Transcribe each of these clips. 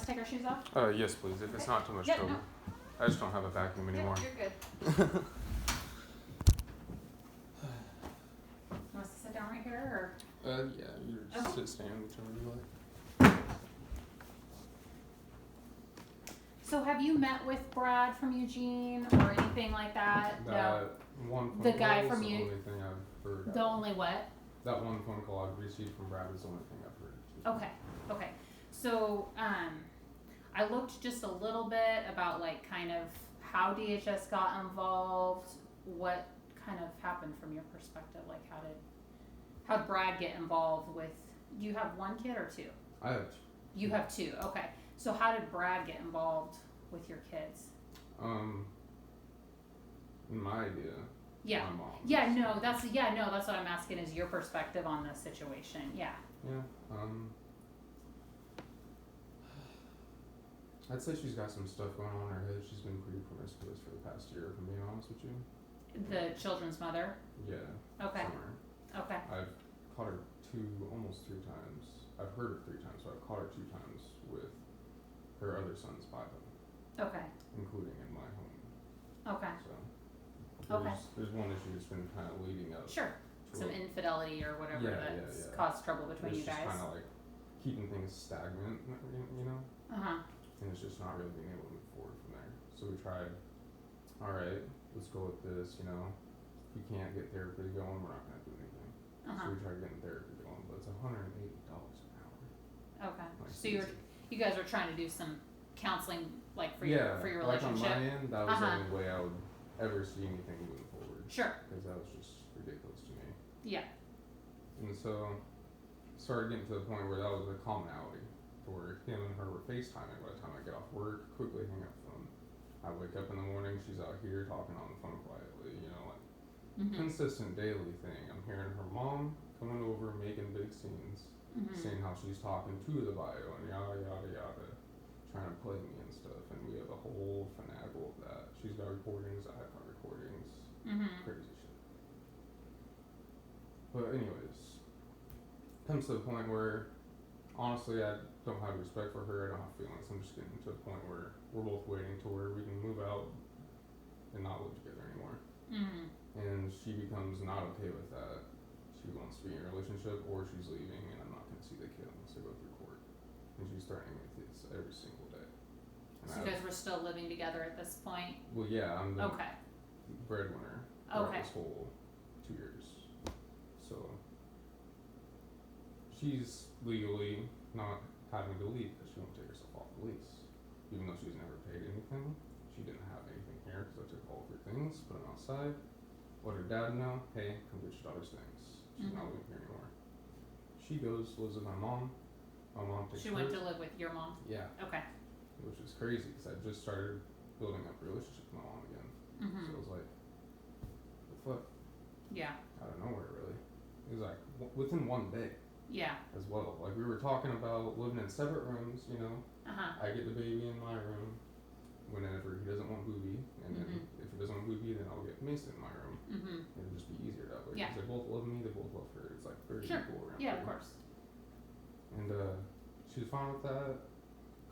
us to take our shoes off? Yes, please. If it's not too much Yep, trouble. no. I just don't have a vacuum anymore. Yep, you're good. Want us to sit down right here, or? Yeah, you just stand whichever you like. So have you met with Brad from Eugene or anything like that? No. One phone The call guy is from the you. only thing I've heard. The only what? That one phone call I've received from Brad is the only thing I've heard. Okay. So, I looked just a little bit about like kind of how DHS got involved, what kind of happened from your perspective, like how'd Brad get involved with, do you have one kid or two? I have. You have two, okay. So how did Brad get involved with your kids? My idea. Yeah. My mom. That's what I'm asking is your perspective on this situation. Yeah. Yeah. I'd say she's got some stuff going on in her head. She's been pretty promiscuous for the past year, if I'm being honest with you. The children's mother? Yeah. Okay. Somewhere. Okay. I've caught her almost 3 times. I've heard her 3 times, so I've caught her 2 times with her other sons by them. Okay. Including in my home. Okay. So Okay. There's one issue that's been kind of leading up. Sure. Some infidelity or whatever that's caused trouble between you guys. It's just kind of like keeping things stagnant, you know? Uh-huh. And it's just not really being able to move forward from there. So we tried, alright, let's go with this, you know? If we can't get therapy going, we're not going to do anything. Uh-huh. So we tried getting therapy going, but it's $180 an hour. Okay. Like, so you guys were trying to do some counseling, like for your relationship? Like on my end, that was the only way I would ever see anything moving forward. Sure. Because that was just ridiculous to me. Yeah. And so, started getting to the point where that was a commonality. Where him and her were FaceTiming by the time I get off work, quickly hang up the phone. I wake up in the morning, she's out here talking on the phone quietly, you know, like consistent daily thing. I'm hearing her mom coming over, making big scenes, saying how she's talking to the bio and yada yada yada, trying to play me and stuff, and we have a whole finagle of that. She's got recordings, I've got recordings, crazy shit. But anyways, comes to the point where honestly I don't have respect for her, I don't have feelings. I'm just getting to a point where we're both waiting to where we can move out and not live together anymore. And she becomes not okay with that. She wants to be in a relationship or she's leaving and I'm not going to see the kid unless I go through court. And she's threatening me with this every single day. And so you guys were still living together at this point? Well, yeah, I'm the okay. breadwinner throughout this whole 2 years. So she's legally not having to leave because she won't take herself off the lease. Even though she's never paid anything, she didn't have anything here because I took all of her things, put them outside, let her dad know, hey, come get your daughter's things. She's not living here anymore. She goes, lives with my mom. My mom takes She went to live with your mom? Yeah. Okay. Which is crazy because I just started building up a relationship with my mom again. So it was like, the fuck? Yeah. Out of nowhere, really. It was like, within 1 day. Yeah. As well. Like, we were talking about living in separate rooms, you know? I get the baby in my room whenever he doesn't want Booby, and then if he doesn't want Booby, then I'll get Mason in my room. It'll just be easier that way. Yeah. Because they both love me, they both love her. It's like very equal around Yeah, here. of course. And she was fine with that.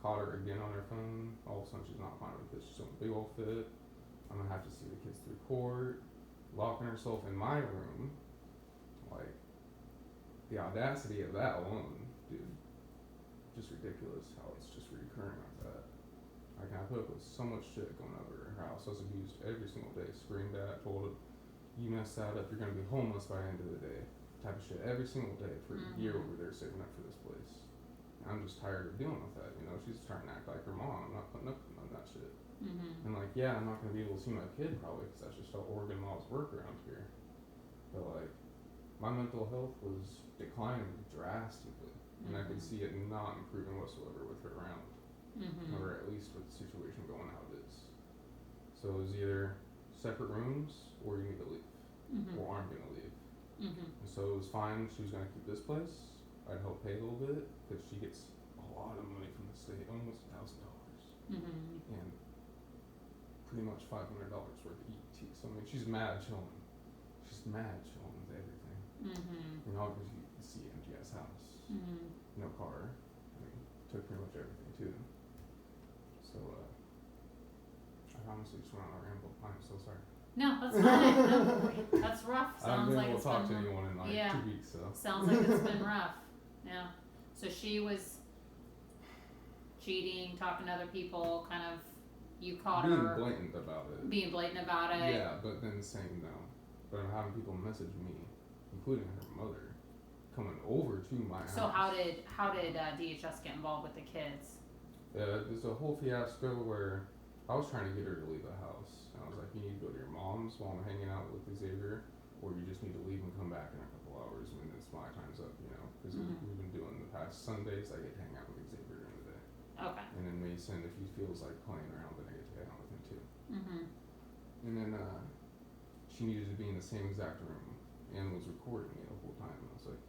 Caught her again on her phone. All of a sudden she's not fine with it. She's doing a big old fit. I'm gonna have to see the kids through court. Locking herself in my room. Like, the audacity of that alone, dude. Just ridiculous how it's just recurring like that. Like, I put up with so much shit going over at her house. I was abused every single day. Screamed at, told her, you messed that up, you're gonna be homeless by the end of the day. Type of shit every single day for a year over there saving up for this place. And I'm just tired of dealing with that, you know. She's trying to act like her mom. I'm not putting up with that shit. And like, yeah, I'm not gonna be able to see my kid probably because that's just how Oregon laws work around here. But like, my mental health was declining drastically, and I could see it not improving whatsoever with her around, or at least with the situation going how it is. So it was either separate rooms or you need to leave, or I'm gonna leave. And so it was fine. She was gonna keep this place. I'd help pay a little bit because she gets a lot of money from the state, almost $1,000, and pretty much $500 worth of ET. So I mean, she's mad chilling. She's mad chilling with everything. You know, because you see CpS House, no car. I mean, took pretty much everything too. honestly just went on a ramble. I'm so sorry. No, that's fine. No, that's rough. I haven't Sounds been like able it's to talk to been anyone in like yeah. 2 weeks, so. Sounds like it's been rough. Yeah. So she was cheating, talking to other people, kind of you caught being her blatant about it. being blatant about it. Yeah, but then saying no. But I'm having people message me, including her mother, coming over to my house. So how did DHS get involved with the kids? There's a whole fiasco where I was trying to get her to leave the house. And I was like, you need to go to your mom's while I'm hanging out with Xavier, or you just need to leave and come back in a couple hours when it's my time's up, you know? Because we've been doing the past Sundays, I get to hang out with Xavier during the day. Okay. And then Mason, if he feels like playing around, then I get to hang out with him too. And then she needed to be in the same exact room and was recording me the whole time. And I was like,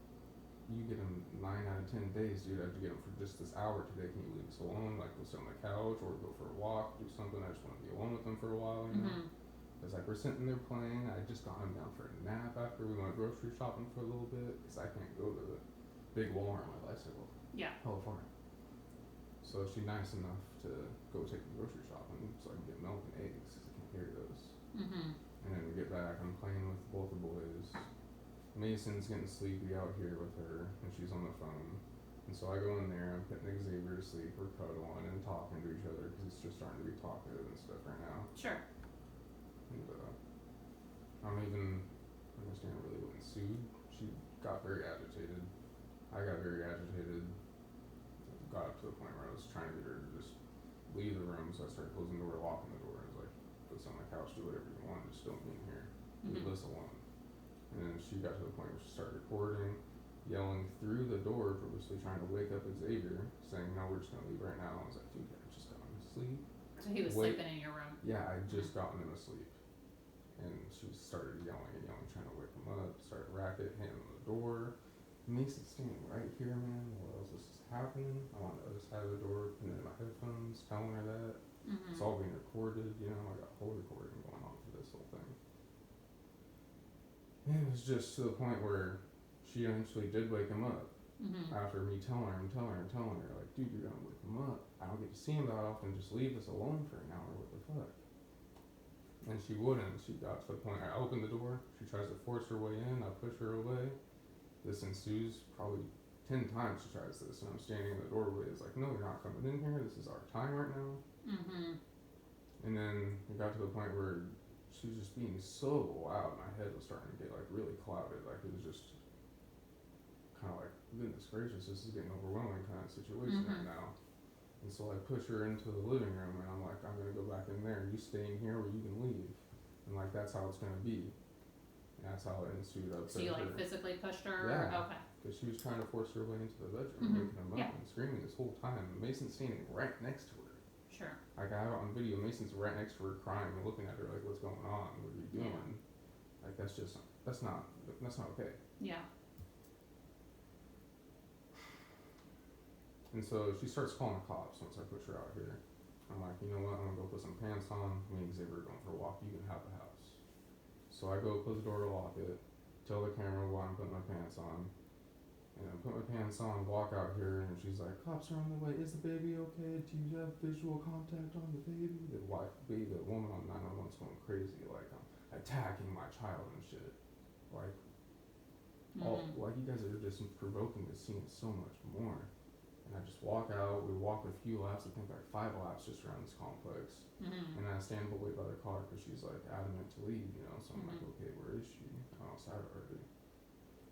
you get him 9 out of 10 days, dude. I have to get him for just this hour today. Can you leave us alone? Like, go sit on the couch or go for a walk, do something. I just want to be alone with him for a while, you know? It's like we're sitting there playing. I just got him down for a nap after we went grocery shopping for a little bit because I can't go to the big Walmart on my bicycle. Yeah. Hella far. So she's nice enough to go take me grocery shopping so I can get milk and eggs because I can't carry those. And then we get back, I'm playing with both the boys. Mason's getting sleepy out here with her, and she's on the phone. And so I go in there, I'm putting Xavier to sleep, we're cuddling and talking to each other because he's just starting to be talkative and stuff right now. Sure. And I'm even understand really what ensued. She got very agitated. I got very agitated. Got up to the point where I was trying to get her to just leave the room, so I started closing the door, locking the door, and was like, go sit on the couch, do whatever you want, just don't be in here. Leave us alone. And then she got to the point where she started recording, yelling through the door, purposely trying to wake up Xavier, saying, no, we're just gonna leave right now. I was like, dude, I just got him to sleep. So he was sleeping in your room. Yeah, I just gotten him asleep. And she started yelling and yelling, trying to wake him up, started racket, hitting on the door. Mason's standing right here, man. What else is happening? I'm on the other side of the door, putting in my headphones, telling her that. It's all being recorded, you know, I got whole recording going on for this whole thing. And it was just to the point where she eventually did wake him up. After me telling her, like, dude, you're gonna wake him up. I don't get to see him that often, just leave us alone for an hour, what the fuck? And she wouldn't. She got to the point, I opened the door, she tries to force her way in, I push her away. This ensues probably 10 times she tries this, and I'm standing in the doorway. It's like, no, you're not coming in here. This is our time right now. And then it got to the point where she was just being so loud. My head was starting to get like really clouded. Like it was just kind of like, goodness gracious, this is getting overwhelming kind of situation right now. And so I push her into the living room, and I'm like, I'm gonna go back in there. You stay in here, or you can leave. And like that's how it's gonna be. And that's how it ensued up. So you like physically pushed her? Yeah. Okay. Because she was trying to force her way into the bedroom, waking him up and screaming this whole time. Mason's standing right next to her. Sure. Like I have it on video, Mason's right next to her crying and looking at her like, what's going on? What are you doing? Like that's not okay. Yeah. And so she starts calling the cops once I push her out here. I'm like, you know what, I'm gonna go put some pants on, me and Xavier are going for a walk, you can have the house. So I go close the door, lock it, tell the camera why I'm putting my pants on. And I put my pants on, walk out here, and she's like, cops are on the way, is the baby okay? Do you have visual contact on the baby? The woman on 911's going crazy, like, I'm attacking my child and shit. Like, like you guys are just provoking the scene so much more. And I just walk out, we walk a few laps, I think like 5 laps just around this complex. And I stand away by the car because she's like adamant to leave, you know, so I'm like, okay, where is she? I'm outside already.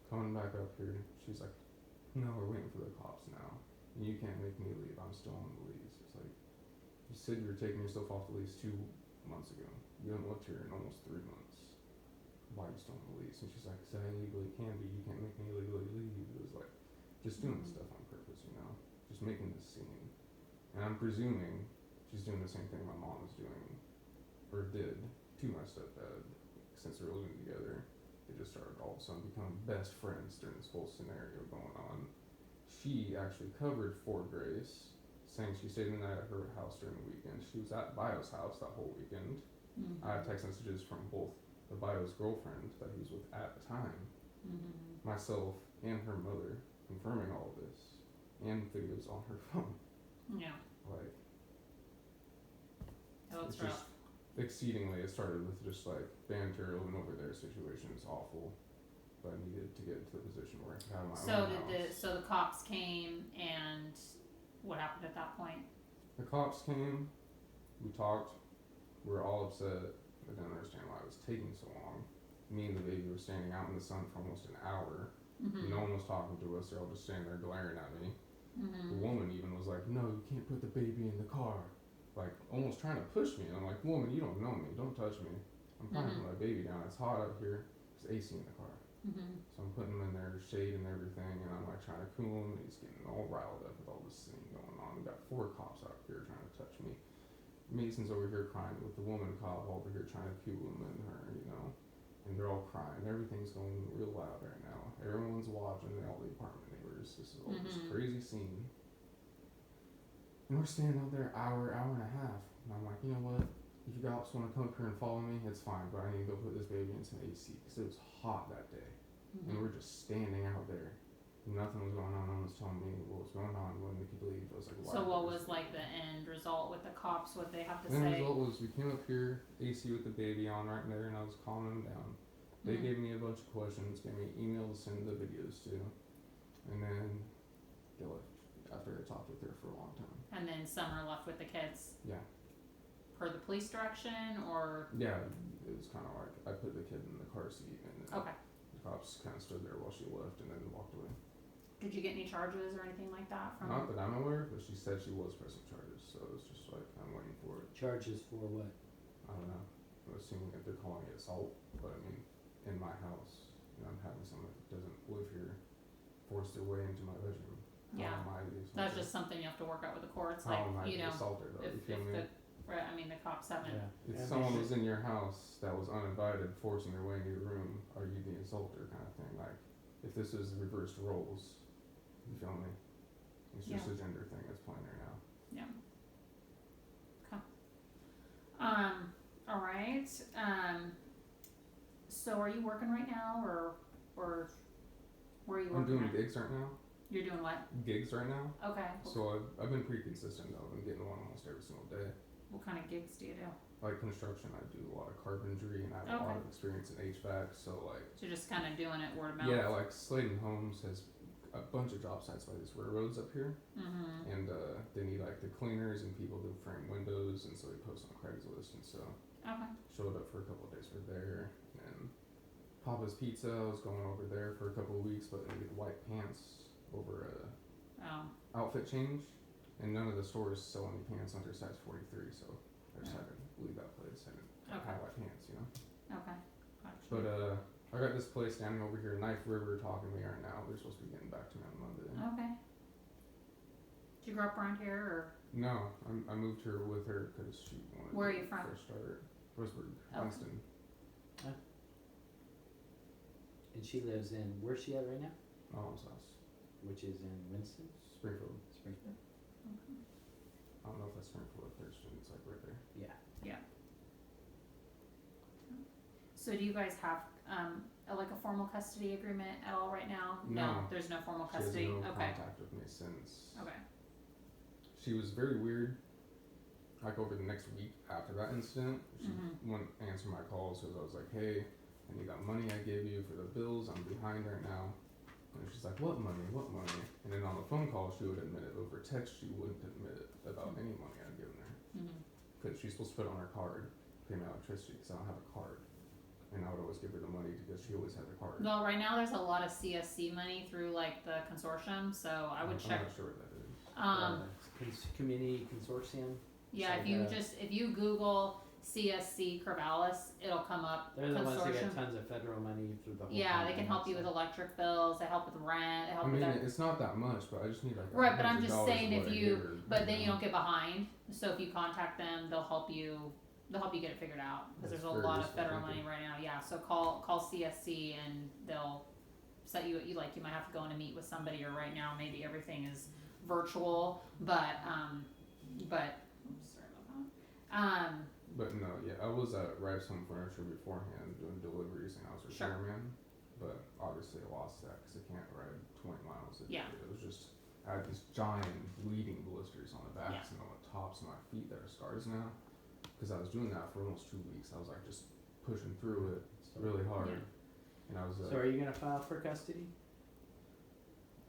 Coming back up here, she's like, no, we're waiting for the cops now. And you can't make me leave, I'm still on the lease. It's like, you said you were taking yourself off the lease 2 months ago. You haven't lived here in almost 3 months. Why are you still on the lease? And she's like, because I illegally can be, you can't make me illegally leave. It was like, just doing stuff on purpose, you know? Just making this scene. And I'm presuming she's doing the same thing my mom was doing, or did, to my stepdad. Since we were living together, they just started all of a sudden becoming best friends during this whole scenario going on. She actually covered for Grace, saying she stayed the night at her house during the weekend. She was at Bio's house that whole weekend. I have text messages from both the Bio's girlfriend that he was with at the time, myself, and her mother confirming all of this, and videos on her phone. Yeah. Like, Oh, it's just rough. exceedingly, it started with just like banter and over their situation is awful, but I needed to get into the position where I could have my own house. So the cops came, and what happened at that point? The cops came, we talked, we were all upset. I didn't understand why it was taking so long. Me and the baby were standing out in the sun for almost an hour. Mm-hmm. No one was talking to us. They're all just standing there glaring at me. Mm-hmm. The woman even was like, "No, you can't put the baby in the car." Like, almost trying to push me. And I'm like, "Woman, you don't know me. Don't touch me. I'm trying to put my baby down. It's hot up here. There's AC in the car." Mm-hmm. So I'm putting him in there, shade and everything, and I'm like trying to cool him, and he's getting all riled up with all this thing going on. We got 4 cops out here trying to touch me. Mason's over here crying with the woman cop over here trying to cool him and her, you know. And they're all crying. Everything's going real loud right now. Everyone's watching, all the apartment neighbors. This is all this crazy scene. And we're standing out there hour and a half. And I'm like, you know what? If you guys want to come up here and follow me, it's fine. But I need to go put this baby in some AC because it was hot that day. Mm-hmm. And we're just standing out there. Nothing was going on. No one was telling me what was going on. When we could leave, I was like, so what was like the end result with the cops? What they have to say? The end result was we came up here, AC with the baby on right there, and I was calming them down. They gave me a bunch of questions, gave me emails to send the videos to, and then they left after I talked with her for a long time. And then Summer left with the kids? Yeah. Per the police direction, or? Yeah, it was kind of like I put the kid in the car seat, and then the cops kind of stood there while she left and then walked away. Did you get any charges or anything like that from? Not that I'm aware, but she said she was pressing charges, so it's just like I'm waiting for it. Charges for what? I don't know. I'm assuming that they're calling it assault, but I mean, in my house, you know, I'm having someone that doesn't live here force their way into my bedroom. Yeah, how am I the assaulter? That's just something you have to work out with the courts. How like, am I you the know, assaulter, though? if You feel me? the cops haven't. If someone was in your house that was uninvited, forcing their way into your room, are you the assaulter kind of thing? Like, if this is reversed roles, you feel me? It's just a gender thing that's playing there now. Yeah. Okay. All right. So are you working right now, or where are you working? I'm doing at? gigs right now. You're doing what? Gigs right now. Okay. So I've been pretty consistent though. I've been getting one almost every single day. What kind of gigs do you do? Like construction, I do a lot of carpentry, and I have a lot of experience in HVAC. So like. So you're just kind of doing it word of mouth. Yeah, like Sladen Homes has a bunch of job sites by these railroads up here, and they need like the cleaners and people to frame windows, and so they post on Craigslist, and so showed up for a couple of days for there. And Papa's Pizza, I was going over there for a couple of weeks, but they needed white pants over a outfit change, and none of the stores sell any pants under size 43, so I just had to leave that place and have white pants, you know. Okay. Gotcha. But I got this place standing over here, Knife River, talking to me right now. They're supposed to be getting back to me on Monday. Okay. Did you grow up around here, or? No, I moved here with her because she wanted. Where are you from? First start, Roseburg, Okay. Winston. And she lives in, where's she at right now? My mom's house, Which is in Winston? Springfield. Springfield? Okay. I don't know if that's Springfield or Thurston. It's like right there. Yeah. So do you guys have like a formal custody agreement at all right now? No. There's no formal She custody. has no Okay. contact with me since. Okay. She was very weird. Like over the next week after that incident, she wouldn't answer my calls because I was like, "Hey, I need that money I gave you for the bills. I'm behind right now." And she's like, "What money? What money?" And then on the phone call, she would admit it. Over text, she wouldn't admit it about any money I'd given her. Because she's supposed to put it on her card, pay my electricity, because I don't have a card. And I would always give her the money because she always had the card. Well, right now there's a lot of CSC money through like the consortium, so I would check. I'm not sure what that is. Community consortium. Yeah, if you Google CSC Corvallis, it'll come up. They're the ones that consortium. get tons of federal money through the whole. Yeah, they can help you with electric bills. They help with rent. They help I mean, with it's not that much, but I just need like. Right, but I'm just $100 saying what if I you, give her, but then you don't get behind. So if you contact them, they'll help you. They'll help you get it figured out because That's there's a very lot of useful, federal thank money you. right now. Yeah, so call CSC and they'll set you. You might have to go in and meet with somebody, or right now maybe everything is virtual. But oops, sorry about that. But no, yeah, I was at Rice Home Furniture beforehand doing deliveries, and I was Sure. repairman. But obviously, I lost that because I can't ride 20 miles a day. Yeah. It was just I had these giant bleeding blisters on the backs Yeah. and on the tops of my feet that are scars now. because I was doing that for almost 2 weeks. I was like just pushing through it really hard, Yeah. and I was like, So are you gonna file for custody?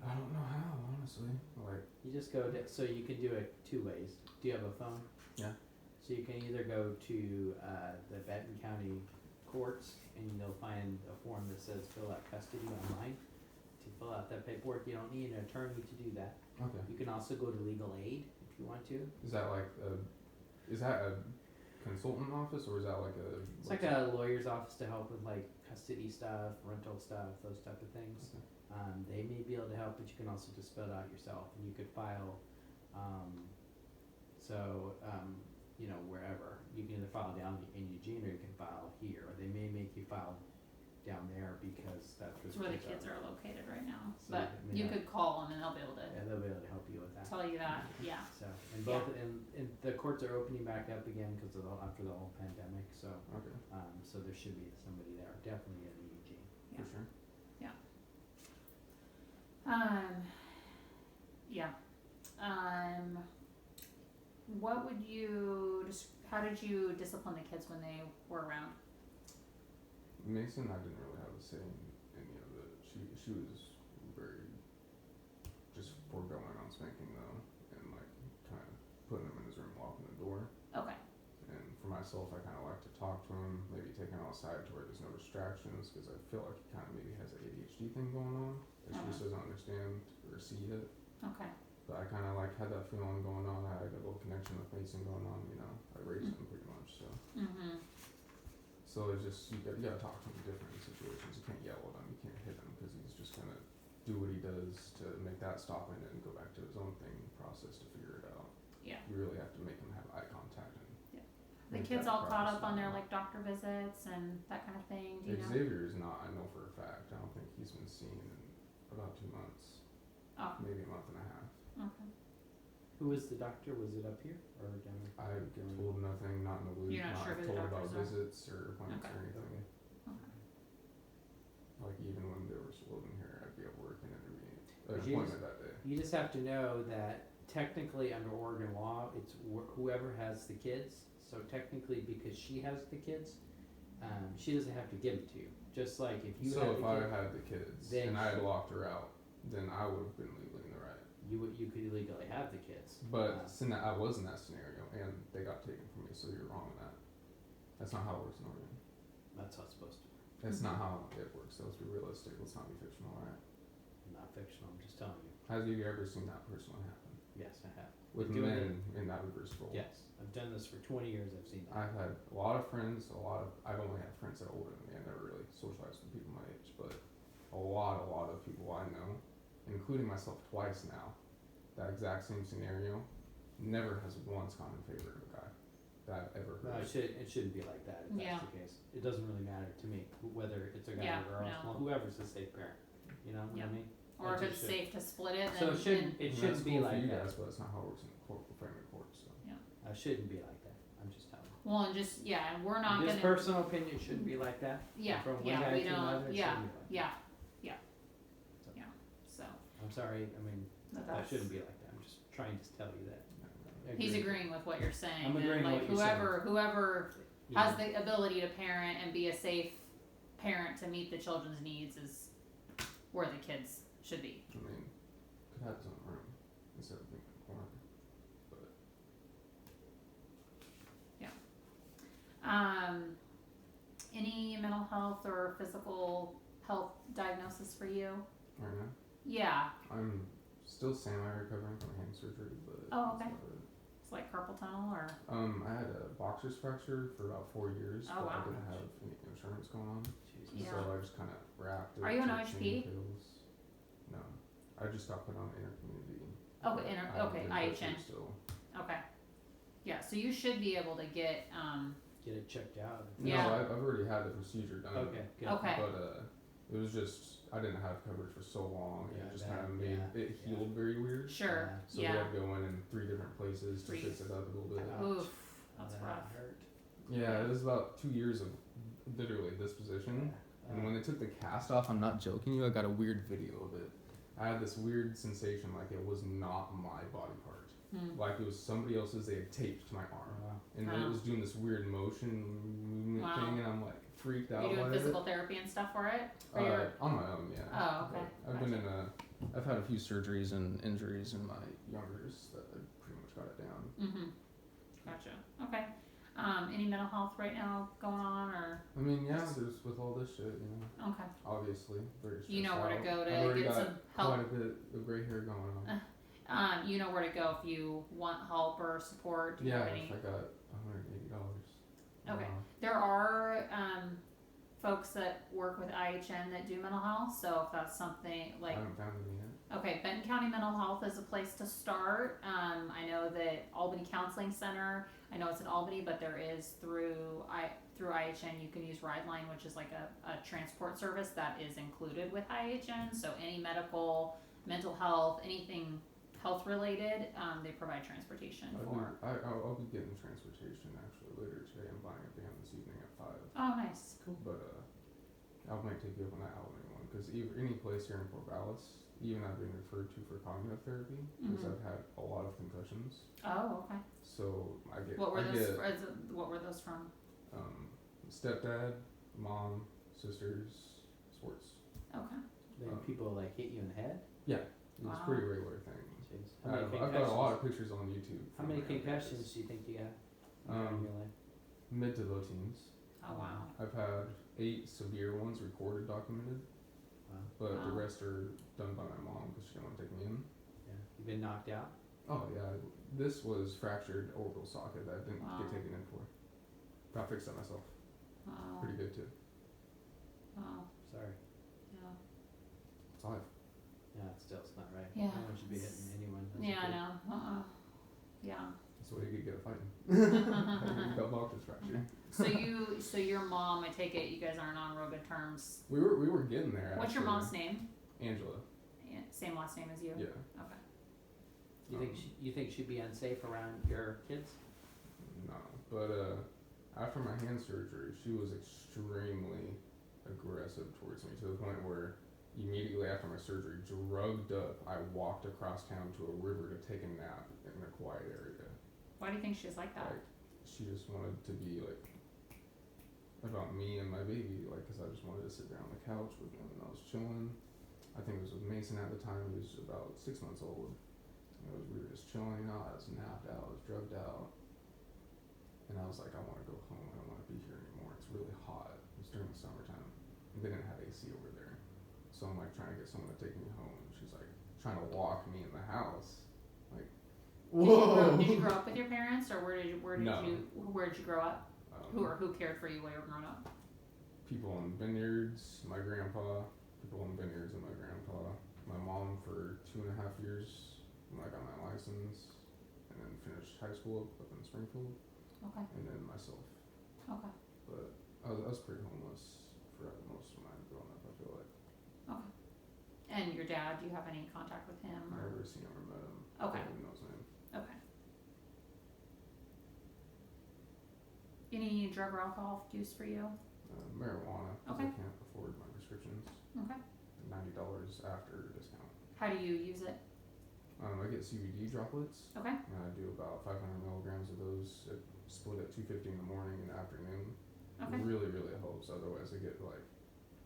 I don't know how, honestly. Like, You just go to, so you can do it 2 ways. Do you have a phone? yeah. So you can either go to the Benton County courts and you'll find a form that says fill out custody online. To fill out that paperwork, you don't need an attorney to do that. Okay. You can also go to legal aid if you want to. Is that like is that a consultant office or is that like a? It's like a lawyer's office to help with like custody stuff, rental stuff, those type of things. Okay. They may be able to help, but you can also just fill it out yourself, and you could file. You know, wherever you can either file down in Eugene or you can file here, or they may make you file down there because that's It's where the kids are located right now. So But I mean, you could call them and they'll be able to Yeah, they'll be able to help you with that. tell you that. Yeah. So, and both, and the courts are opening back up again because after the whole pandemic. So, Okay. so there should be somebody there, definitely in Eugene. Yeah. For sure. Yeah. What would you how did you discipline the kids when they were around? Mason, I didn't really have a say in any of it. She was very just foregoing on spanking though, and like kind of putting him in his room, locking the door. Okay. And for myself, I kind of like to talk to him, maybe take him outside to where there's no distractions, because I feel like he kind of maybe has an ADHD thing going on that she just doesn't understand or see it. Okay. But I kind of like had that feeling going on. I had a good little connection with Mason going on. You know, I raised him pretty much, so. Mhm. So it's just you gotta talk to him in different situations. You can't yell at him. You can't hit him because he's just gonna do what he does to make that stop and then go back to his own thing process to figure it out. Yeah. You really have to make him have eye contact and. The make kids that all caught process up on their going. like doctor visits and that kind of thing. Do you know? Xavier is not. I know for a fact. I don't think he's been seen in about 2 months, Oh. maybe a month and a half. Okay. Who was the doctor? Was it up here or down there? I told nothing, not in the loop, You're not sure who the told about doctors are? visits or appointments Okay. or anything. Okay. Like even when they were still living here, I'd be at work and there'd be But an you appointment that day. You just have to know that technically under Oregon law, it's whoever has the kids. So technically, because she has the kids, she doesn't have to give them to you. Just like if you So had if the I kids, had the kids then and I had she- locked her out, then I would have been legally in the right. you could illegally have the kids. But since I was in that scenario and they got taken from me, so you're wrong in that. That's not how it works in Oregon. That's how it's supposed to work. That's not how it works. So let's be realistic. Let's not be fictional, alright? Not fictional. I'm just telling you. Have you ever seen that personally happen? Yes, I have. With Doing men in that reverse role? Yes, I've done this for 20 years. I've seen that. I've had a lot of friends, I've only had friends that are older than me, I never really socialized with people my age, but a lot of people I know, including myself twice now, that exact same scenario, never has once gone in favor of a guy that I've ever No, heard. it shouldn't be like that if Yeah. that's the case. It doesn't really matter to me whether it's a guy Yeah, or a girl. no. Well, whoever's the safe parent. You know what Yeah. I mean? Or if It it's just safe to split it, then So it shouldn't. And It that's shouldn't be cool for like you that. guys, but that's not how it works in the family court, so. It shouldn't be like that. I'm just telling you. well, and just and we're not Just gonna. personal opinion shouldn't be like that. Yeah, From one yeah, guy we to don't. another, it Yeah, shouldn't be like yeah, So. yeah. So I'm sorry. I mean, that that's shouldn't be like that. I'm just trying to tell you that. I he's agree. agreeing with what you're saying. I'm and agreeing with like what you're whoever Yeah. has the ability to parent and be a safe parent to meet the children's needs is where the kids should be. I mean, could have his own room instead of being in the corner, but. Any mental health or physical health diagnosis for you? Right now, Yeah, I'm still semi-recovering from hand surgery, but. Oh, that's okay. about it. it's like carpal tunnel or I had a boxer's fracture for about 4 years, Oh, but wow. I didn't have any insurance going on, Jesus. Yeah. so I just kind of wrapped it. Are you an took OHP? pain pills. No, I just got put on intercommunity. Okay, but inter- I haven't okay, been put IHN. through still. okay. Yeah, so you should be able to get Get it checked out. Yeah. No, I've already had the procedure done. Okay. Good. Okay. But it was just I didn't have coverage for so long, and Yeah, it just that- kind of made yeah, it yeah. healed very weird. sure. So we Yeah. had to go in 3 different places to Three. fix it up a little bit. Ouch. Oof. That's that rough. hurt. Yeah, it was about 2 years of literally this position. And when they took the cast off, I'm not joking you, I got a weird video of it. I had this weird sensation like it was not my body part. like it was somebody else's. They had taped to my arm, Wow. and then it was doing this weird motion movement Wow. thing, and I'm like freaked out You're doing by physical it. therapy and stuff for it? For your... On my own, yeah. Oh, okay. But I've been in I've had a few surgeries and injuries in my youngers that I pretty much got it down. Mm-hmm. Gotcha. Okay. Any mental health right now going on, or? I mean, yeah, there's with all this shit, you know. Okay. Obviously, very stressed You know where to out. go I've to already get got some help. quite a bit of gray hair going on. You know where to go if you want help or support. Do you Yeah, have any? if I got $180. Okay. There are folks that work with IHN that do mental health, so if that's something I like. haven't found any yet. Okay, Benton County Mental Health is a place to start. I know that Albany Counseling Center, I know it's in Albany, but there is through IHN, you can use Rideline, which is like a transport service that is included with IHN. So any medical, mental health, anything health related, they provide transportation for. I'll be getting transportation actually later today. I'm buying a van this evening at 5. Oh, nice. Cool. But I might take you up on that Albany one because any place here in Fort Dallas, even I've been referred to for cognitive therapy because I've had a lot of concussions. Oh, okay. So I get. What were those from? Stepdad, mom, sisters, sports. Okay. Then people like hit you in the head. Yeah, it's Wow. a pretty regular thing. Jeez. I've got a lot of pictures on YouTube. How from many my young concussions days. do you think you got in your life? Mid to low teens. Oh, wow. I've had 8 severe ones recorded, documented, Wow. but the Wow. rest are done by my mom because she didn't want to take me in. Yeah. You've been knocked out. Oh yeah, this was fractured orbital socket that I didn't Wow. get taken in for. But I fixed that myself. Wow. Pretty good too. Wow. Sorry. Yeah. It's all Yeah, it's not right. Yeah. No one should be hitting anyone. That's Yeah, I good. know. Yeah. that's the way you could get a fighting. You got boxers fractured. So your mom, I take it you guys aren't on real good terms. We were getting there. What's your actually. mom's name? Angela. Yeah, same last name as you? Yeah. Okay. You think she'd be unsafe around your kids? No, but after my hand surgery, she was extremely aggressive towards me to the point where immediately after my surgery, drugged up, I walked across town to a river to take a nap in a quiet area. Why do you think she's like that? Like, she just wanted to be like about me and my baby, like, cause I just wanted to sit there on the couch with him and I was chilling. I think it was with Mason at the time. He was about 6 months old. We were just chilling out. I was napped out. I was drugged out. And I was like, I want to go home. I don't want to be here anymore. It's really hot. It was during the summertime. And they didn't have AC over there. So I'm like trying to get someone to take me home. And she's like trying to lock me in the house. Like, Did you grow up with your parents, or where did you grow up? Who cared for you while you were growing up? People in vineyards, my grandpa. People in vineyards and my grandpa. My mom for 2.5 years when I got my license, and then finished high school up in Springfield. Okay. And then myself. Okay. But I was pretty homeless for most of my growing up, I feel like. Okay. And your dad, do you have any contact with him? Or? Never seen him or met him. Okay. I don't even know his name. Okay. Any drug or alcohol use for you? Marijuana, because Okay. I can't afford my prescriptions. Okay. $90 after discount. How do you use it? I get CBD droplets. Okay. And I do about 500 milligrams of those. Split at 250 in the morning and afternoon. Okay. Really, really helps. Otherwise, I get like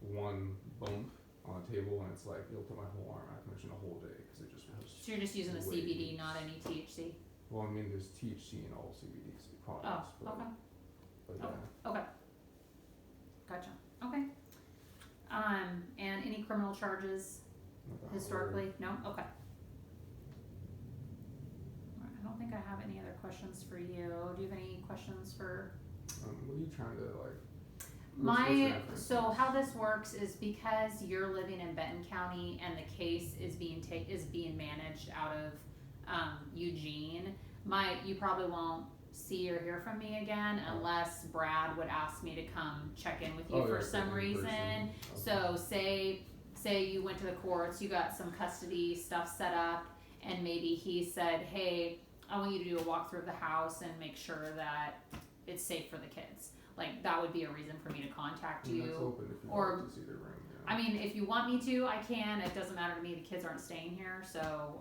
one bump on a table, and it's like it'll put my whole arm out of commission a whole day because it just was. So you're just using the CBD, not any THC? Well, I mean, there's THC in all CBD products. Oh, okay. But yeah. Okay. Gotcha. Okay. And any criminal charges Not that I'm historically? No? Okay. Alright, I don't think I have any other questions for you. Do you have any questions for? What are you trying to like? So how this works is because you're living in Benton County and the case is being managed out of Eugene, you probably won't see or hear from me again unless Brad would ask me to come check in with you for some reason. Okay. So say you went to the courts, you got some custody stuff set up, and maybe he said, hey, I want you to do a walkthrough of the house and make sure that it's safe for the kids. like that would be a reason for me to contact And that's you. open if you or- want to see their room. I mean, if you want me to, I can. It doesn't matter to me. The kids aren't staying here, so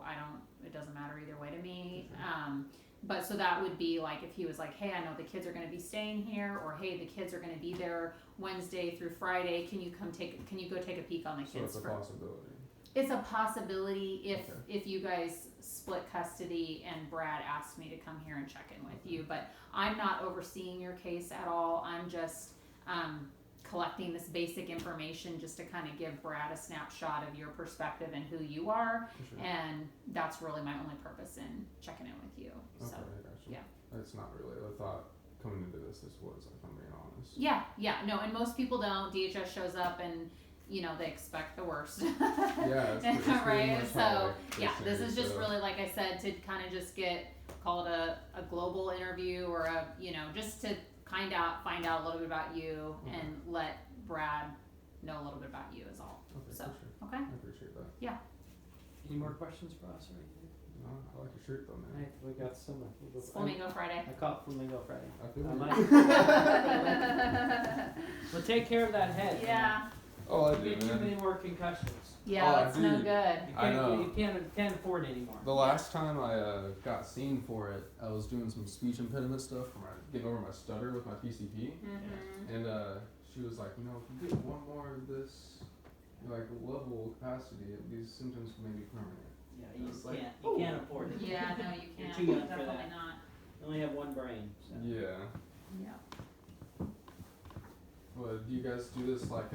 it doesn't matter either way to me. Okay. But so that would be like if he was like, hey, I know the kids are going to be staying here, or hey, the kids are going to be there Wednesday through Friday. Can you go take a peek on the So kids? it's a possibility. It's a possibility Okay. if you guys split custody and Brad asked me to come here and check in with you, but I'm not overseeing your case at all. I'm just collecting this basic information just to kind of give Brad a snapshot of your perspective and who you are, For sure. and that's really my only purpose in checking in with you. Okay, So I gotcha. yeah. That's not really. I thought coming into this was, if I'm being honest. yeah, no, and most people don't. DHS shows up and they expect the worst. Yeah, it's pretty right. much So how they yeah, say this it, is just so- really, like I said, to kind of just call it a global interview, or just to find out a little bit about you Okay. and let Brad know a little bit about you is all. Okay, So, for sure. okay. I appreciate that. Any more questions for us or anything? No, I like your shirt though, man. Alright, we got some. It's Flamingo Friday. I caught Flamingo Friday. I feel I you. might- Well, take care of that head. Yeah. Oh, I You do, get too man. many more concussions. Yeah, Oh, that's no dude. good. You I can't, know. you can't afford it anymore. The last time I got seen for it, I was doing some speech impediment stuff for getting over my stutter with my PCP, Mm-hmm. and she was like, if you get one more of this, like level capacity, these symptoms may be permanent. Yeah, you It's like, can't afford it. Yeah, no, you You're can't. too young for Definitely that. not. You only have one brain. So. Yeah. Yeah. Well, do you guys do this like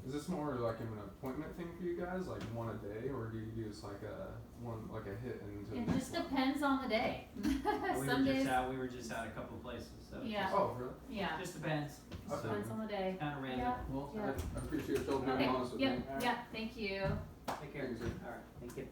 is this more like an appointment thing for you guys, like one a day, or do you do this like a hit into the It next just one? depends on the day. Some days. We were just out a couple places, so it Yeah. Oh, really? Yeah. just depends. Okay. Depends on the day. Kind of random. Yeah. Well, Yeah. I appreciate y'all being Okay. honest with Yep. me. Yeah. Thank you. Take care. Thanks, sir. All right, thank you.